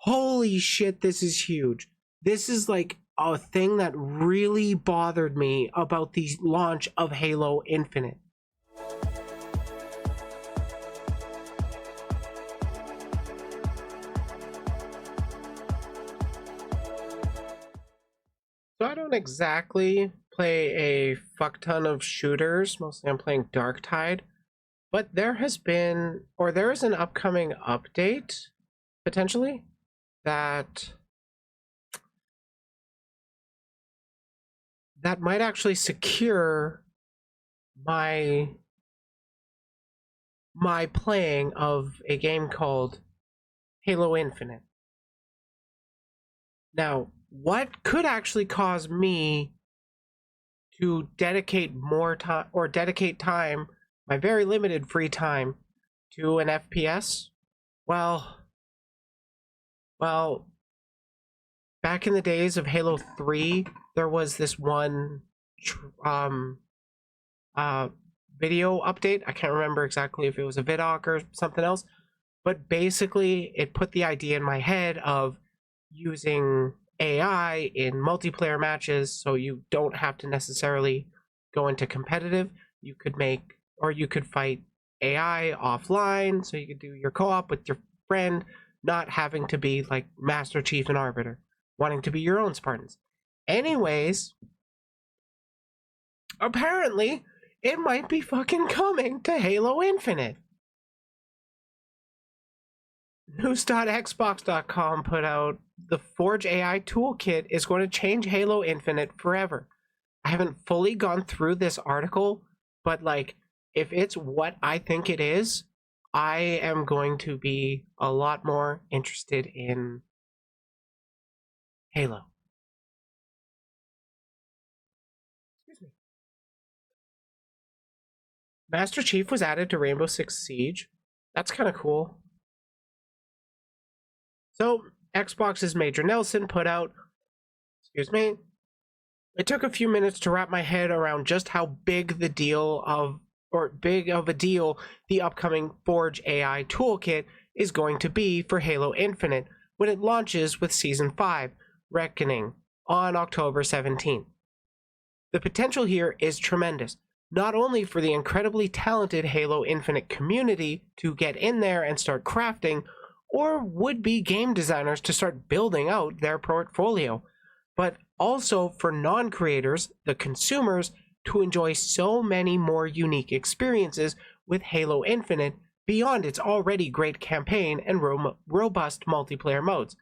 Holy shit, this is huge. This is like a thing that really bothered me about the launch of Halo Infinite. So I don't exactly play a fuck ton of shooters. Mostly I'm playing Darktide. But there has been, or there is an upcoming update, potentially, that might actually secure my playing of a game called Halo Infinite. Now, what could actually cause me to dedicate more time, or dedicate time, my very limited free time, to an FPS? Well, back in the days of Halo 3, there was this one video update. I can't remember exactly if it was a vidoc or something else, but basically it put the idea in my head of using AI in multiplayer matches, so you don't have to necessarily go into competitive. You could make, or you could fight AI offline, so you could do your co-op with your friend, not having to be like Master Chief and Arbiter, wanting to be your own Spartans. Anyways, apparently it might be fucking coming to Halo Infinite. News.xbox.com put out the Forge AI toolkit is going to change Halo Infinite forever. I haven't fully gone through this article, but like, if it's what I think it is, I am going to be a lot more interested in Halo. Excuse me. Master Chief was added to Rainbow Six Siege. That's kind of cool. So, Xbox's Major Nelson put out, excuse me, it took a few minutes to wrap my head around just how big the deal of, or big of a deal, the upcoming Forge AI toolkit is going to be for Halo Infinite when it launches with Season 5, Reckoning, on October 17th. The potential here is tremendous, not only for the incredibly talented Halo Infinite community to get in there and start crafting, or would-be game designers to start building out their portfolio, but also for non-creators, the consumers, to enjoy so many more unique experiences with Halo Infinite beyond its already great campaign and robust multiplayer modes.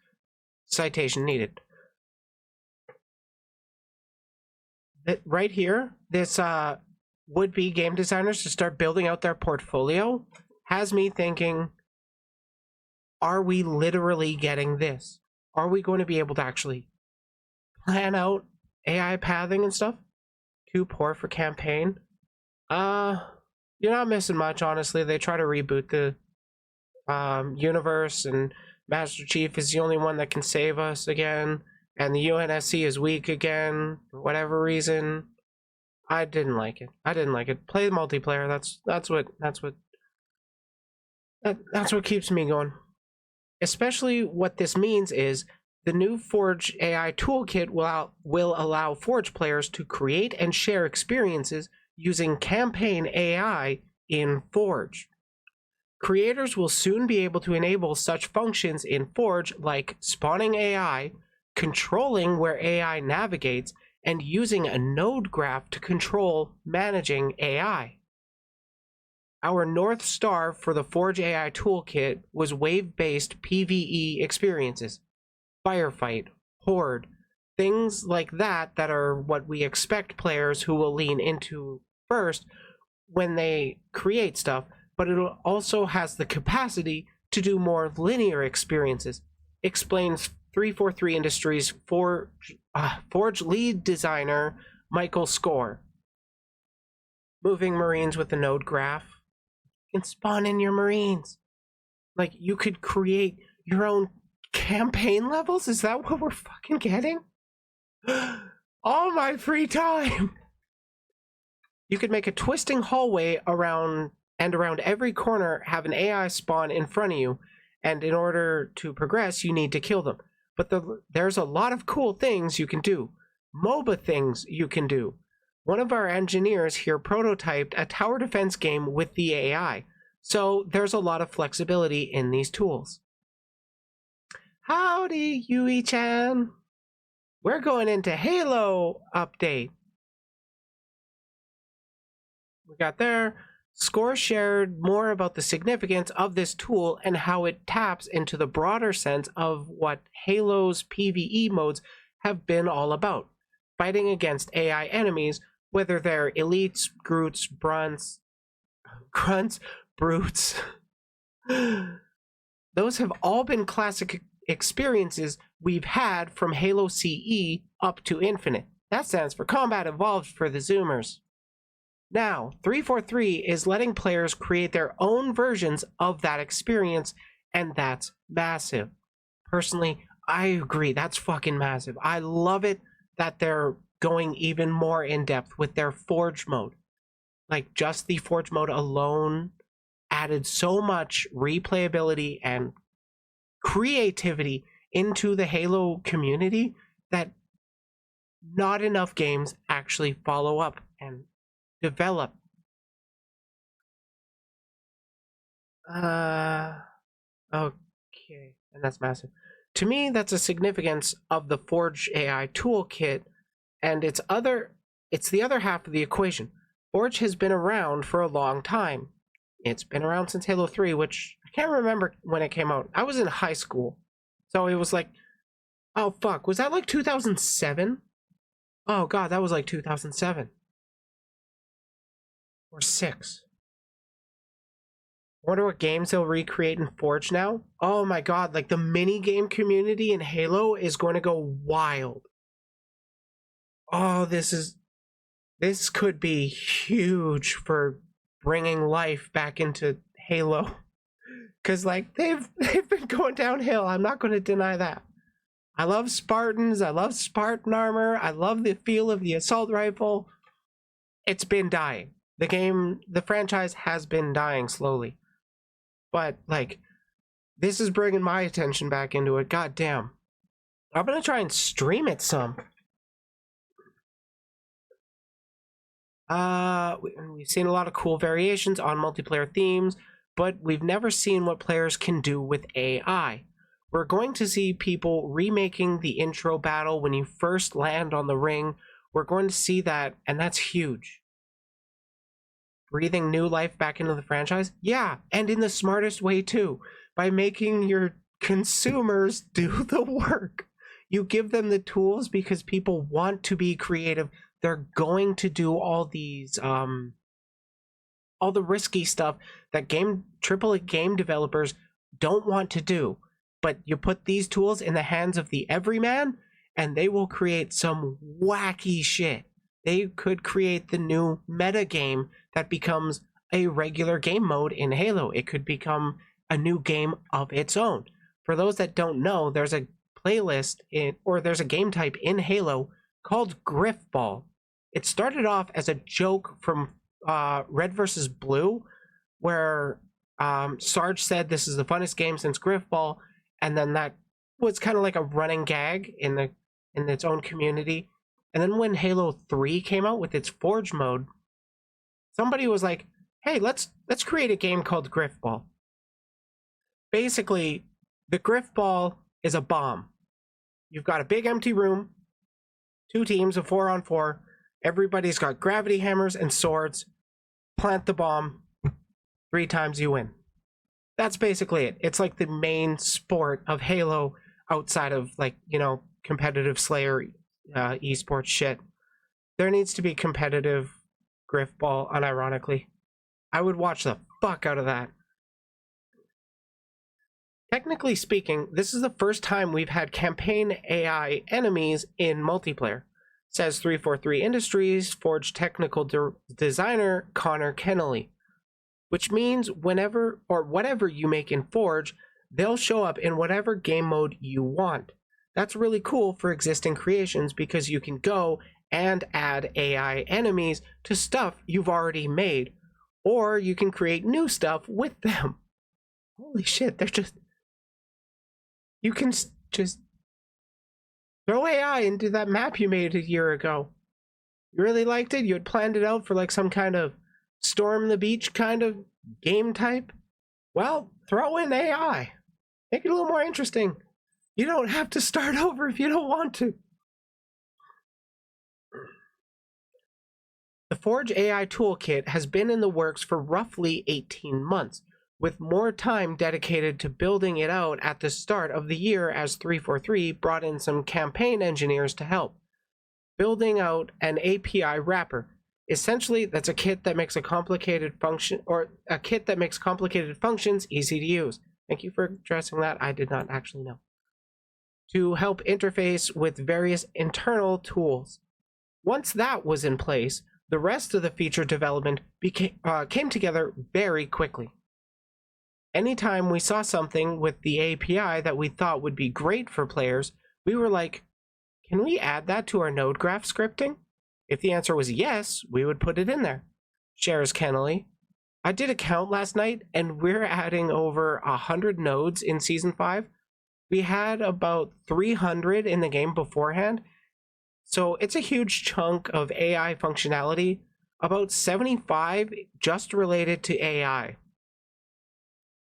Citation needed. Right here, this would-be game designers to start building out their portfolio has me thinking, are we literally getting this? Are we going to be able to actually plan out AI pathing and stuff? Too poor for campaign? You're not missing much, honestly. They try to reboot the universe, and Master Chief is the only one that can save us again, and the UNSC is weak again, for whatever reason. I didn't like it. Play the multiplayer. That's what keeps me going. Especially what this means is the new Forge AI toolkit will allow Forge players to create and share experiences using campaign AI in Forge. Creators will soon be able to enable such functions in Forge like spawning AI, controlling where AI navigates, and using a node graph to control managing AI. Our North Star for the Forge AI toolkit was wave-based PvE experiences. Firefight, Horde, things like that are what we expect players who will lean into first when they create stuff, but it also has the capacity to do more linear experiences, explains 343 Industries Forge lead designer Michael Score. Moving Marines with the node graph. You can spawn in your Marines. Like, you could create your own campaign levels? Is that what we're fucking getting? All my free time! You could make a twisting hallway around every corner, have an AI spawn in front of you, And in order to progress, you need to kill them. But there's a lot of cool things you can do. MOBA things you can do. One of our engineers here prototyped a tower defense game with the AI. So there's a lot of flexibility in these tools. Howdy, Yui-chan. We're going into Halo update. We got there. Score shared more about the significance of this tool and how it taps into the broader sense of what Halo's PvE modes have been all about. Fighting against AI enemies, whether they're elites, grunts, brutes. Those have all been classic experiences we've had from Halo CE up to Infinite. That stands for Combat Evolved for the Zoomers. Now, 343 is letting players create their own versions of that experience, and that's massive. Personally, I agree, that's fucking massive. I love it that they're going even more in depth with their Forge mode. Like, just the Forge mode alone added so much replayability and creativity into the Halo community that not enough games actually follow up and develop. Okay, and that's massive. To me, that's a significance of the Forge AI toolkit, and it's the other half of the equation. Forge has been around for a long time. It's been around since Halo 3, which I can't remember when it came out. I was in high school, so it was like, oh fuck, was that like 2007? Oh god, that was like 2007. Or 6. Wonder what games they'll recreate in Forge now? Oh my god, like the mini game community in Halo is going to go wild. Oh, this could be huge for bringing life back into Halo. Cause like they've been going downhill. I'm not going to deny that. I love Spartans. I love Spartan armor. I love the feel of the assault rifle. It's been dying. The franchise has been dying slowly. But, like, this is bringing my attention back into it. God damn. I'm gonna try and stream it some. We've seen a lot of cool variations on multiplayer themes, but we've never seen what players can do with AI. We're going to see people remaking the intro battle when you first land on the ring. We're going to see that, and that's huge. Breathing new life back into the franchise? Yeah, and in the smartest way too, by making your consumers do the work. You give them the tools because people want to be creative. They're going to do all these all the risky stuff that AAA game developers don't want to do. But you put these tools in the hands of the everyman and they will create some wacky shit. They could create the new meta game that becomes a regular game mode in Halo. It could become a new game of its own. For those that don't know, there's a playlist there's a game type in Halo called Griffball. It started off as a joke from Red vs. Blue, where Sarge said this is the funnest game since Griffball, and then that was kind of like a running gag in its own community. And then when Halo 3 came out with its Forge mode, somebody was like, hey, let's create a game called Griffball. Basically, the Griffball is a bomb. You've got a big empty room, 2 teams of 4-on-4. Everybody's got gravity hammers and swords. Plant the bomb. 3 times you win. That's basically it. It's like the main sport of Halo outside of, like, you know, competitive Slayer esports shit. There needs to be competitive Griffball, unironically. I would watch the fuck out of that. Technically speaking, this is the first time we've had campaign AI enemies in multiplayer, says 343 Industries Forge technical designer Connor Kennelly. Which means whenever or whatever you make in Forge, they'll show up in whatever game mode you want. That's really cool for existing creations because you can go and add AI enemies to stuff you've already made, or you can create new stuff with them. Holy shit, You can just throw AI into that map you made a year ago. You really liked it? You had planned it out for like some kind of storm the beach kind of game type? Well, throw in AI. Make it a little more interesting. You don't have to start over if you don't want to. The Forge AI Toolkit has been in the works for roughly 18 months, with more time dedicated to building it out at the start of the year as 343 brought in some campaign engineers to help. Building out an API wrapper. Essentially, that's a kit that makes a complicated function, or a kit that makes complicated functions easy to use. Thank you for addressing that. I did not actually know. To help interface with various internal tools. Once that was in place, the rest of the feature development came together very quickly. Anytime we saw something with the API that we thought would be great for players, we were like, can we add that to our node graph scripting? If the answer was yes, we would put it in there. Shares Kennelly. I did a count last night, and we're adding over 100 nodes in Season 5. We had about 300 in the game beforehand, so it's a huge chunk of AI functionality, about 75 just related to AI.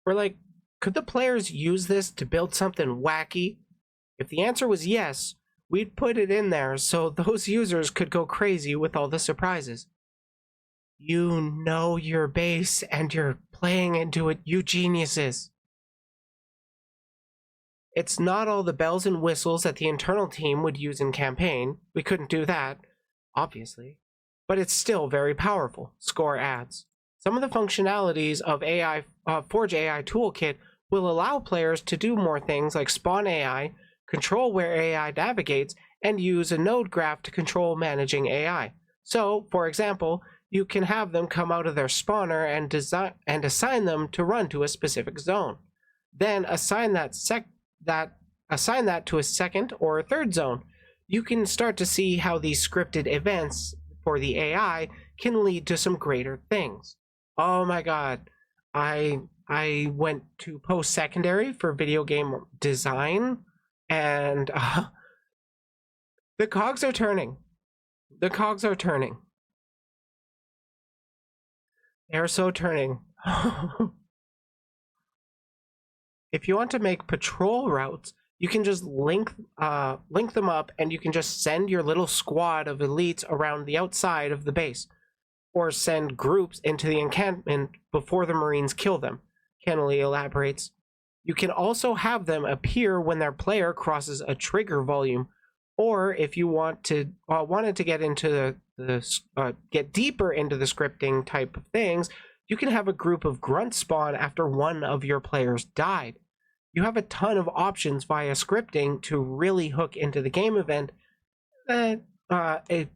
We're like, could the players use this to build something wacky? If the answer was yes, we'd put it in there so those users could go crazy with all the surprises. You know your base and you're playing into it, you geniuses. It's not all the bells and whistles that the internal team would use in campaign. We couldn't do that, obviously. But it's still very powerful, Score adds. Some of the functionalities of Forge AI Toolkit will allow players to do more things like spawn AI, control where AI navigates, and use a node graph to control managing AI. So, for example, you can have them come out of their spawner and assign them to run to a specific zone. Then assign that to a second or a third zone. You can start to see how these scripted events for the AI can lead to some greater things. Oh my god, I went to post-secondary for video game design, and the cogs are turning. The cogs are turning. They're so turning. If you want to make patrol routes, you can just link them up, and you can just send your little squad of elites around the outside of the base, or send groups into the encampment before the Marines kill them. Kennelly elaborates. You can also have them appear when their player crosses a trigger volume, or if you wanted to get into get deeper into the scripting type of things, you can have a group of grunts spawn after one of your players died. You have a ton of options via scripting to really hook into the game event, a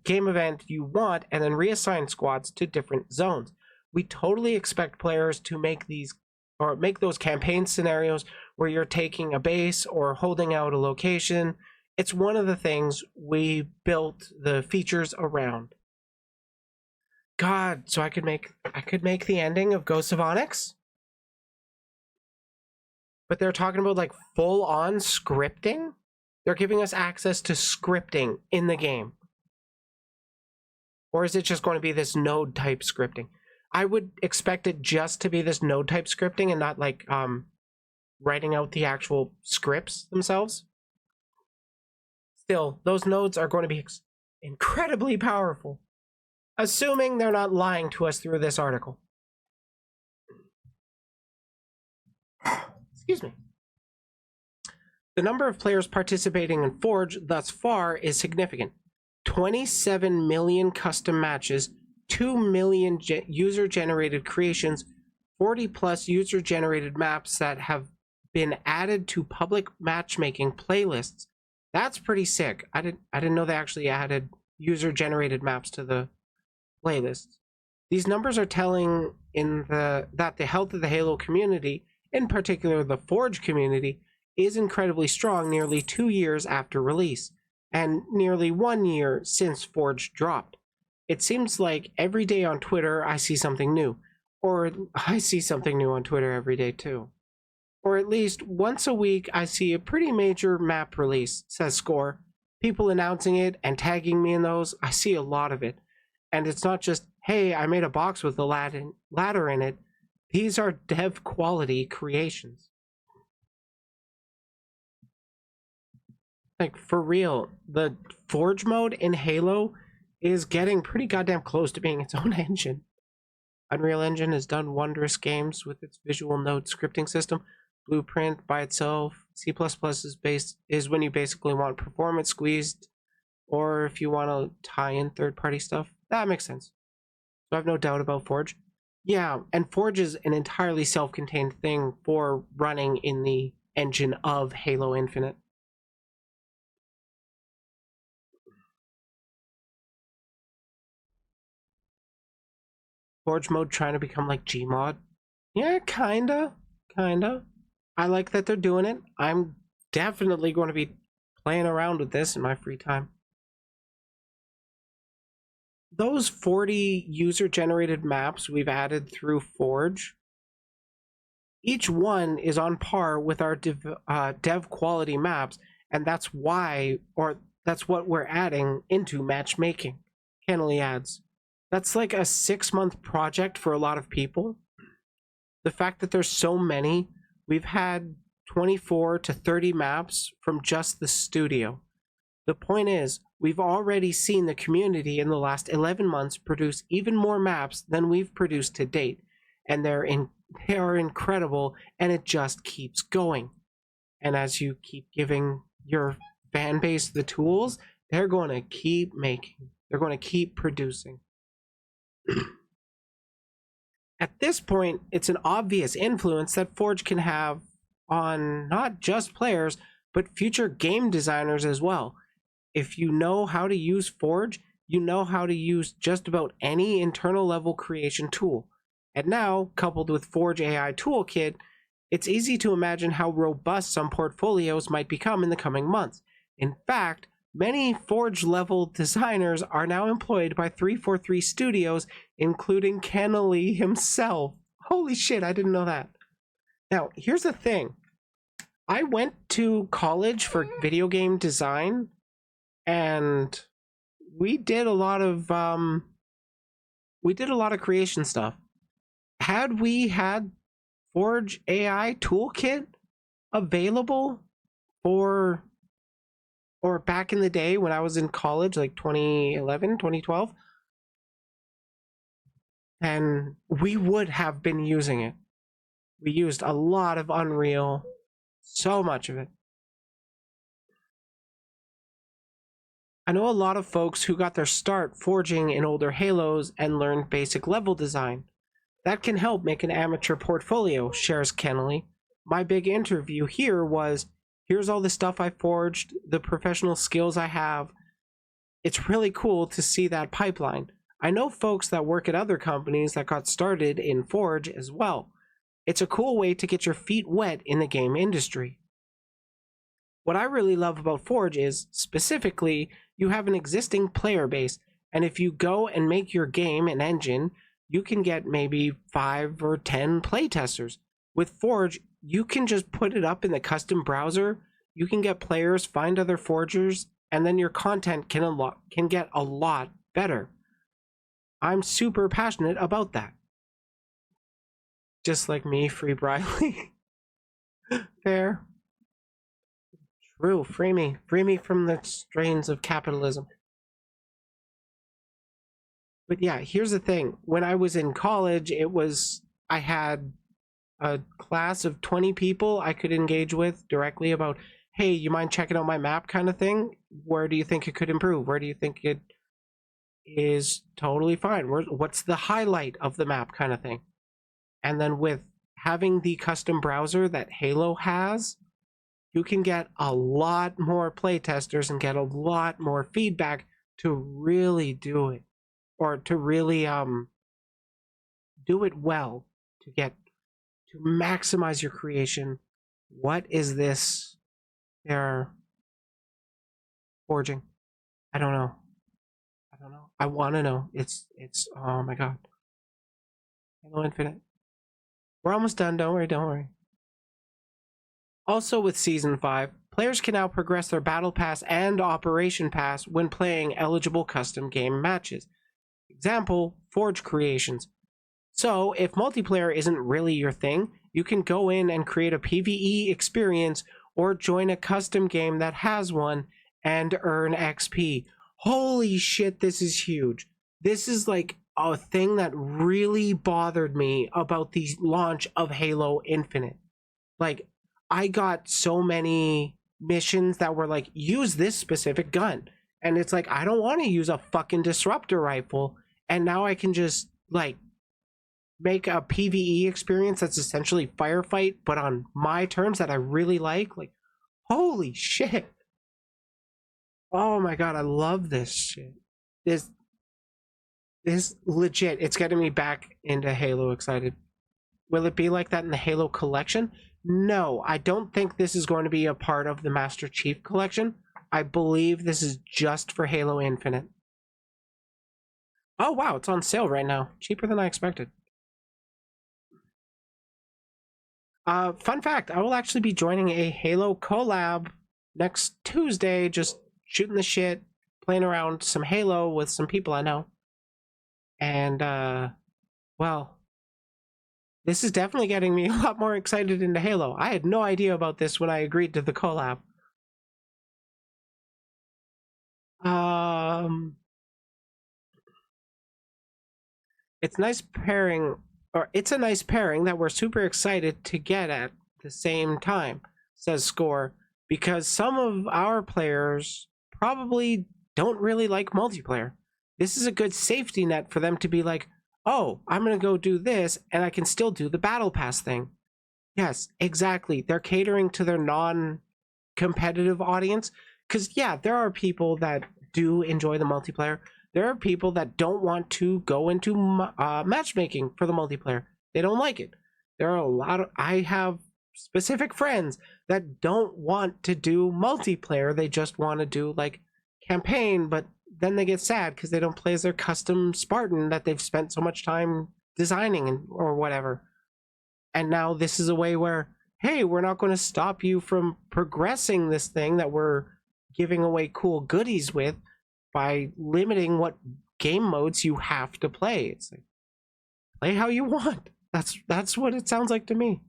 game event you want, and then reassign squads to different zones. We totally expect players to make those campaign scenarios where you're taking a base or holding out a location. It's one of the things we built the features around. God, so I could make the ending of Ghosts of Onyx? But they're talking about like full-on scripting? They're giving us access to scripting in the game. Or is it just going to be this node type scripting? I would expect it just to be this node type scripting and not like writing out the actual scripts themselves. Still, those nodes are going to be incredibly powerful, assuming they're not lying to us through this article. Excuse me. The number of players participating in Forge thus far is significant. 27 million custom matches, 2 million user-generated creations, 40 plus user-generated maps that have been added to public matchmaking playlists. That's pretty sick. I didn't know they actually added user-generated maps to the playlists. These numbers are telling that the health of the Halo community, in particular the Forge community, is incredibly strong nearly 2 years after release, and nearly 1 year since Forge dropped. It seems like every day on Twitter I see something new, or I see something new on Twitter every day too. Or at least once a week, I see a pretty major map release, says Score. People announcing it and tagging me in those, I see a lot of it. And it's not just, hey, I made a box with a ladder in it. These are dev quality creations. Like, for real, the Forge mode in Halo is getting pretty goddamn close to being its own engine. Unreal Engine has done wondrous games with its visual node scripting system. Blueprint by itself. C++ is when you basically want performance squeezed, or if you want to tie in third-party stuff. That makes sense. So I have no doubt about Forge. Yeah, and Forge is an entirely self-contained thing for running in the engine of Halo Infinite. Forge mode trying to become like Gmod. Yeah, kinda. I like that they're doing it. I'm definitely going to be playing around with this in my free time. Those 40 user-generated maps we've added through Forge, each one is on par with our dev quality maps, and that's why, or that's what we're adding into matchmaking. Kennelly adds. That's like a 6-month project for a lot of people. The fact that there's so many, we've had 24 to 30 maps from just the studio. The point is, we've already seen the community in the last 11 months produce even more maps than we've produced to date, and they are incredible, and it just keeps going. And as you keep giving your fan base the tools, they're going to keep making. They're going to keep producing. At this point, it's an obvious influence that Forge can have on not just players, but future game designers as well. If you know how to use Forge, you know how to use just about any internal level creation tool. And now, coupled with Forge AI Toolkit, it's easy to imagine how robust some portfolios might become in the coming months. In fact, many Forge level designers are now employed by 343 Studios, including Kennelly himself. Holy shit, I didn't know that. Now, here's the thing. I went to college for video game design, and we did a lot of creation stuff. Had we had Forge AI Toolkit available for, or back in the day when I was in college, like 2011, 2012, then we would have been using it. We used a lot of Unreal, so much of it. I know a lot of folks who got their start forging in older Halos and learned basic level design. That can help make an amateur portfolio, shares Kennelly. My big interview here was, here's all the stuff I forged, the professional skills I have. It's really cool to see that pipeline. I know folks that work at other companies that got started in Forge as well. It's a cool way to get your feet wet in the game industry. What I really love about Forge is, specifically, you have an existing player base, and if you go and make your game an engine, you can get maybe 5 or 10 playtesters. With Forge, you can just put it up in the custom browser, you can get players, find other forgers, and then your content can get a lot better. I'm super passionate about that. Just like me, Free Briley. Fair. True, free me from the strains of capitalism. But yeah, here's the thing. When I was in college, I had a class of 20 people I could engage with directly about, hey, you mind checking out my map kind of thing? Where do you think it could improve? Where do you think it is totally fine? What's the highlight of the map kind of thing? And then with having the custom browser that Halo has, you can get a lot more playtesters and get a lot more feedback to really do it, or to really do it well, to maximize your creation. What is this they're forging? I don't know. I want to know. It's oh my god. Halo Infinite. We're almost done. Don't worry. Also, with Season 5, players can now progress their Battle Pass and Operation Pass when playing eligible custom game matches. Example, Forge creations. So, if multiplayer isn't really your thing, you can go in and create a PvE experience or join a custom game that has one and earn XP. Holy shit, this is huge. This is like a thing that really bothered me about the launch of Halo Infinite. Like, I got so many missions that were like, use this specific gun. And it's like, I don't want to use a fucking disruptor rifle. And now I can just, like, make a PvE experience that's essentially firefight, but on my terms that I really like. Like, holy shit. Oh my god, I love this shit. This legit, it's getting me back into Halo excited. Will it be like that in the Halo collection? No, I don't think this is going to be a part of the Master Chief collection. I believe this is just for Halo Infinite. Oh wow, it's on sale right now. Cheaper than I expected. Fun fact, I will actually be joining a Halo collab next Tuesday, just shooting the shit, playing around some Halo with some people I know. And, well, this is definitely getting me a lot more excited into Halo. I had no idea about this when I agreed to the collab. It's nice pairing, or it's a nice pairing that we're super excited to get at the same time, says Score, because some of our players probably don't really like multiplayer. This is a good safety net for them to be like, oh, I'm going to go do this and I can still do the battle pass thing. Yes, exactly. They're catering to their non-competitive audience because, yeah, there are people that do enjoy the multiplayer. There are people that don't want to go into matchmaking for the multiplayer. They don't like it. There are a lot of, I have specific friends that don't want to do multiplayer. They just want to do like campaign, but then they get sad because they don't play as their custom Spartan that they've spent so much time designing or whatever. And now this is a way where, hey, we're not going to stop you from progressing this thing that we're giving away cool goodies with by limiting what game modes you have to play. It's like, play how you want. That's what it sounds like to me.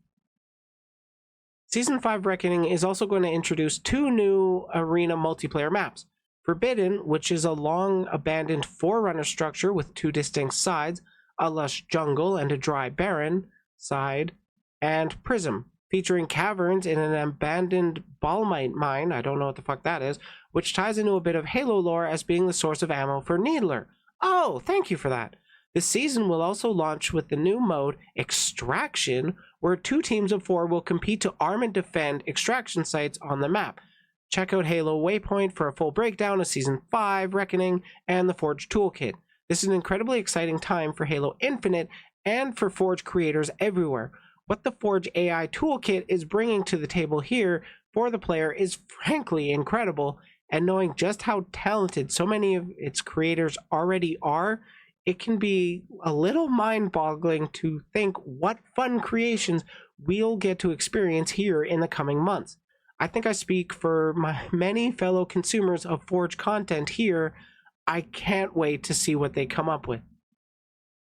Season 5 Reckoning is also going to introduce 2 new arena multiplayer maps. Forbidden, which is a long abandoned Forerunner structure with 2 distinct sides, a lush jungle and a dry barren side, and Prism, featuring caverns in an abandoned Balmite mine, I don't know what the fuck that is, which ties into a bit of Halo lore as being the source of ammo for Needler. Oh, thank you for that. This season will also launch with the new mode, Extraction, where 2 teams of 4 will compete to arm and defend extraction sites on the map. Check out Halo Waypoint for a full breakdown of Season 5 Reckoning and the Forge Toolkit. This is an incredibly exciting time for Halo Infinite and for Forge creators everywhere. What the Forge AI Toolkit is bringing to the table here for the player is frankly incredible, and knowing just how talented so many of its creators already are, it can be a little mind-boggling to think what fun creations we'll get to experience here in the coming months. I think I speak for my many fellow consumers of Forge content here. I can't wait to see what they come up with.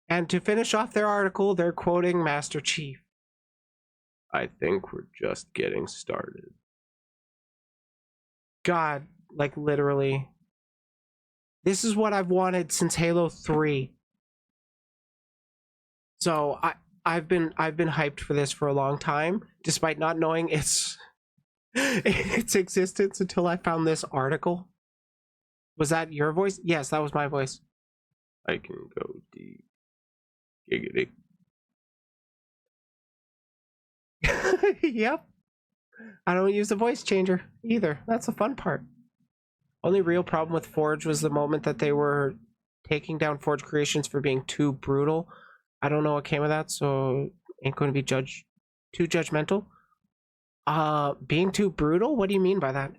And to finish off their article, they're quoting Master Chief. I think we're just getting started. God, like literally. This is what I've wanted since Halo 3. So I've been hyped for this for a long time, despite not knowing its existence until I found this article. Was that your voice? Yes, that was my voice. I can go deep. Giggity. Yep. I don't use the voice changer either. That's the fun part. Only real problem with Forge was the moment that they were taking down Forge creations for being too brutal. I don't know what came of that, so ain't going to be too judgmental. Being too brutal? What do you mean by that?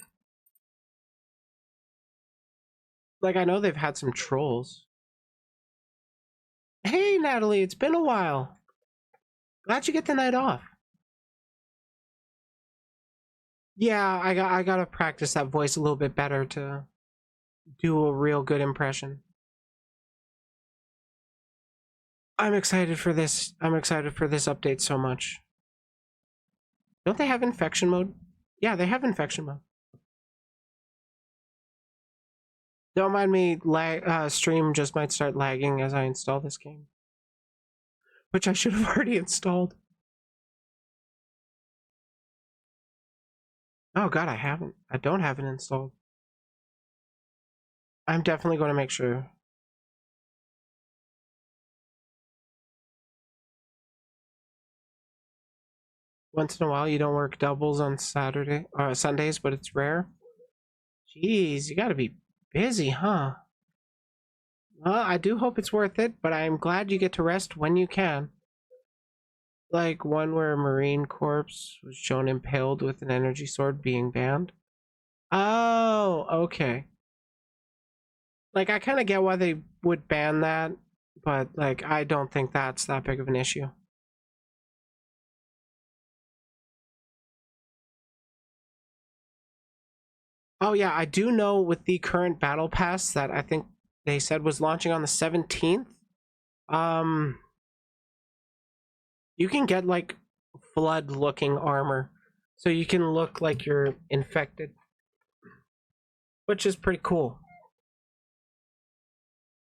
Like, I know they've had some trolls. Hey, Natalie, it's been a while. Glad you get the night off. Yeah, I gotta practice that voice a little bit better to do a real good impression. I'm excited for this. I'm excited for this update so much. Don't they have infection mode? Yeah, they have infection mode. Don't mind me, stream just might start lagging as I install this game. Which I should have already installed. Oh god, I haven't. I don't have it installed. I'm definitely going to make sure. Once in a while, you don't work doubles on Saturday or Sundays, but it's rare. Jeez, you gotta be busy, huh? Well, I do hope it's worth it, but I'm glad you get to rest when you can. Like one where a Marine corpse was shown impaled with an energy sword being banned. Oh, okay. Like, I kind of get why they would ban that, but, like, I don't think that's that big of an issue. Oh yeah, I do know with the current battle pass that I think they said was launching on the 17th. You can get like flood looking armor. So you can look like you're infected. Which is pretty cool.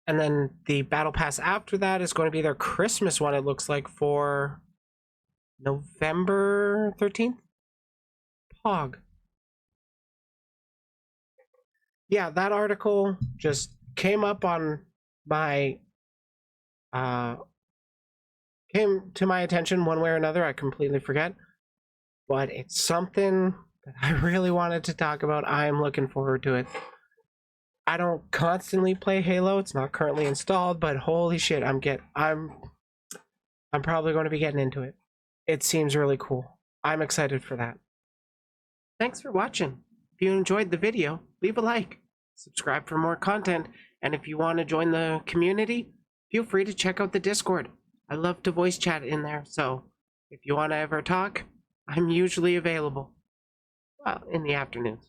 And then the battle pass after that is going to be their Christmas one, it looks like, for November 13th. Pog. Yeah, that article just came up on my came to my attention one way or another. I completely forget, but it's something that I really wanted to talk about. I'm looking forward to it. I don't constantly play Halo. It's not currently installed, but holy shit, I'm probably going to be getting into it. It seems really cool. I'm excited for that. Thanks for watching. If you enjoyed the video, leave a like, subscribe for more content, and if you want to join the community, feel free to check out the Discord. I love to voice chat in there, so if you want to ever talk, I'm usually available. Well, in the afternoons.